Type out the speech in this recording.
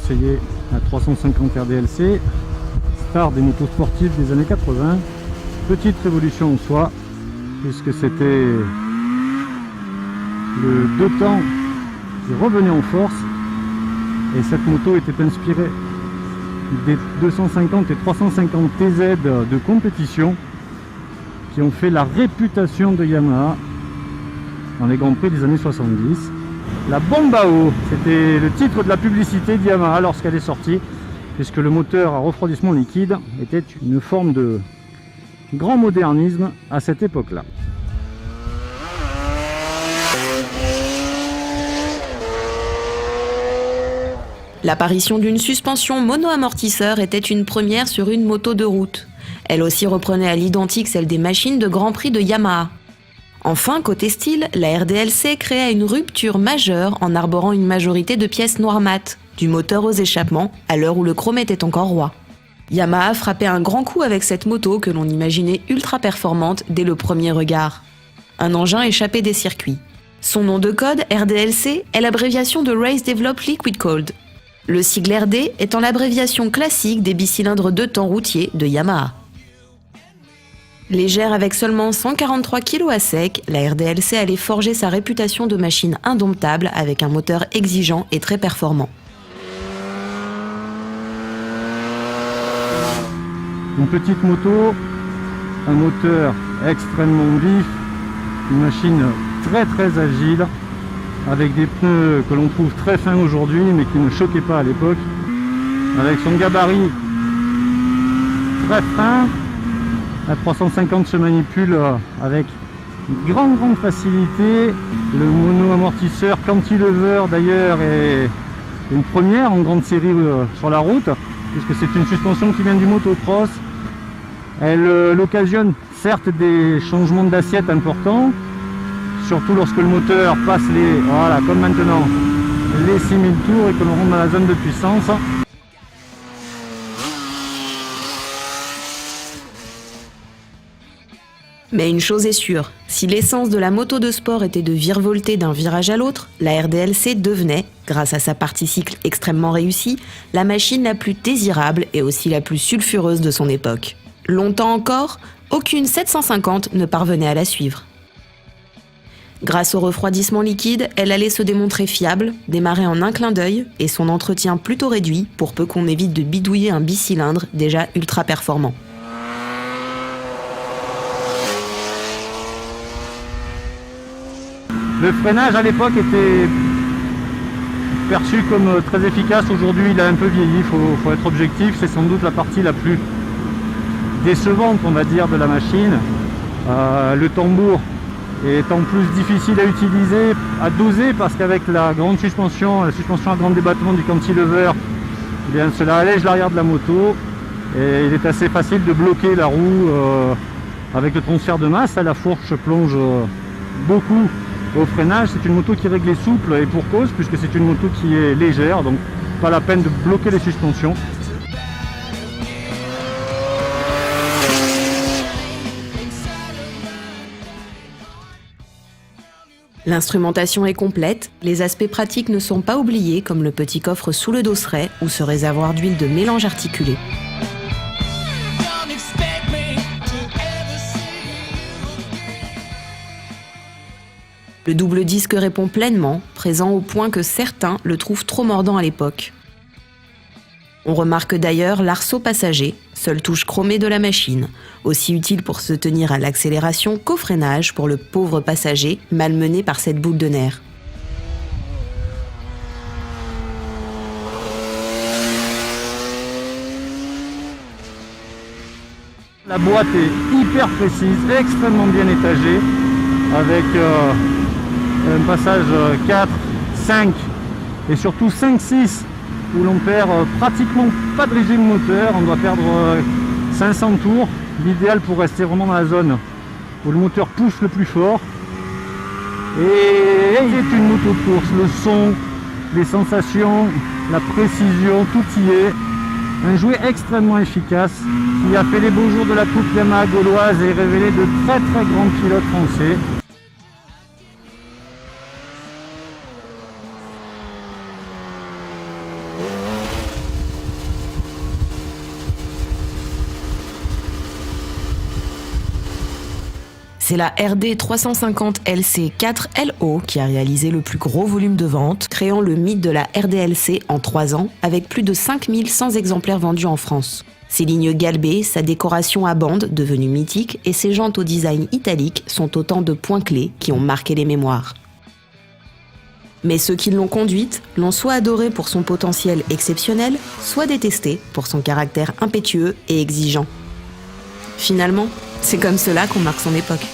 essayer la 350 RDLC, star des motos sportives des années 80. Petite révolution en soi, puisque c'était le deux temps qui revenait en force, et cette moto était inspirée des 250 et 350 TZ de compétition qui ont fait la réputation de Yamaha dans les Grands Prix des années 70. La bombe à eau, c'était le titre de la publicité de Yamaha lorsqu'elle est sortie, puisque le moteur à refroidissement liquide était une forme de grand modernisme à cette époque-là. L'apparition d'une suspension mono-amortisseur était une première sur une moto de route. Elle aussi reprenait à l'identique celle des machines de Grand Prix de Yamaha. Enfin, côté style, la RDLC créa une rupture majeure en arborant une majorité de pièces noires mat, du moteur aux échappements, à l'heure où le chrome était encore roi. Yamaha frappait un grand coup avec cette moto que l'on imaginait ultra performante dès le premier regard. Un engin échappé des circuits. Son nom de code, RDLC, est l'abréviation de Race Develop Liquid Cooled. Le sigle RD étant l'abréviation classique des bicylindres 2 temps routiers de Yamaha. Légère avec seulement 143 kg à sec, la RDLC allait forger sa réputation de machine indomptable avec un moteur exigeant et très performant. Une petite moto, un moteur extrêmement vif, une machine très agile, avec des pneus que l'on trouve très fins aujourd'hui mais qui ne choquaient pas à l'époque, avec son gabarit très fin. La 350 se manipule avec une grande facilité. Le mono-amortisseur cantilever d'ailleurs est une première en grande série sur la route, puisque c'est une suspension qui vient du motocross. Elle occasionne certes des changements d'assiette importants, surtout lorsque le moteur passe voilà, comme maintenant, les 6000 tours et que l'on rentre dans la zone de puissance. Mais une chose est sûre, si l'essence de la moto de sport était de virevolter d'un virage à l'autre, la RDLC devenait, grâce à sa partie cycle extrêmement réussie, la machine la plus désirable et aussi la plus sulfureuse de son époque. Longtemps encore, aucune 750 ne parvenait à la suivre. Grâce au refroidissement liquide, elle allait se démontrer fiable, démarrer en un clin d'œil et son entretien plutôt réduit pour peu qu'on évite de bidouiller un bicylindre déjà ultra performant. Le freinage à l'époque était perçu comme très efficace. Aujourd'hui il a un peu vieilli, il faut être objectif. C'est sans doute la partie la plus décevante, on va dire, de la machine. Le tambour est en plus difficile à utiliser, à doser, parce qu'avec la suspension à grand débattement du cantilever, eh bien, cela allège l'arrière de la moto et il est assez facile de bloquer la roue avec le transfert de masse. La fourche plonge beaucoup au freinage. C'est une moto qui est réglée souple et pour cause, puisque c'est une moto qui est légère, donc pas la peine de bloquer les suspensions. L'instrumentation est complète, les aspects pratiques ne sont pas oubliés comme le petit coffre sous le dosseret ou ce réservoir d'huile de mélange articulé. Le double disque répond pleinement, présent au point que certains le trouvent trop mordant à l'époque. On remarque d'ailleurs l'arceau passager, seule touche chromée de la machine, aussi utile pour se tenir à l'accélération qu'au freinage pour le pauvre passager malmené par cette boule de nerfs. La boîte est hyper précise, extrêmement bien étagée, avec un passage 4, 5 et surtout 5-6 où l'on perd pratiquement pas de régime moteur. On doit perdre 500 tours, l'idéal pour rester vraiment dans la zone où le moteur pousse le plus fort. Et c'est une moto de course, le son, les sensations, la précision, tout y est. Un jouet extrêmement efficace qui a fait les beaux jours de la coupe Yamaha gauloise et révélé de très grands pilotes français. C'est la RD 350 LC 4LO qui a réalisé le plus gros volume de vente, créant le mythe de la RDLC en 3 ans, avec plus de 5100 exemplaires vendus en France. Ses lignes galbées, sa décoration à bandes, devenue mythique, et ses jantes au design italique sont autant de points clés qui ont marqué les mémoires. Mais ceux qui l'ont conduite l'ont soit adorée pour son potentiel exceptionnel, soit détestée pour son caractère impétueux et exigeant. Finalement, c'est comme cela qu'on marque son époque.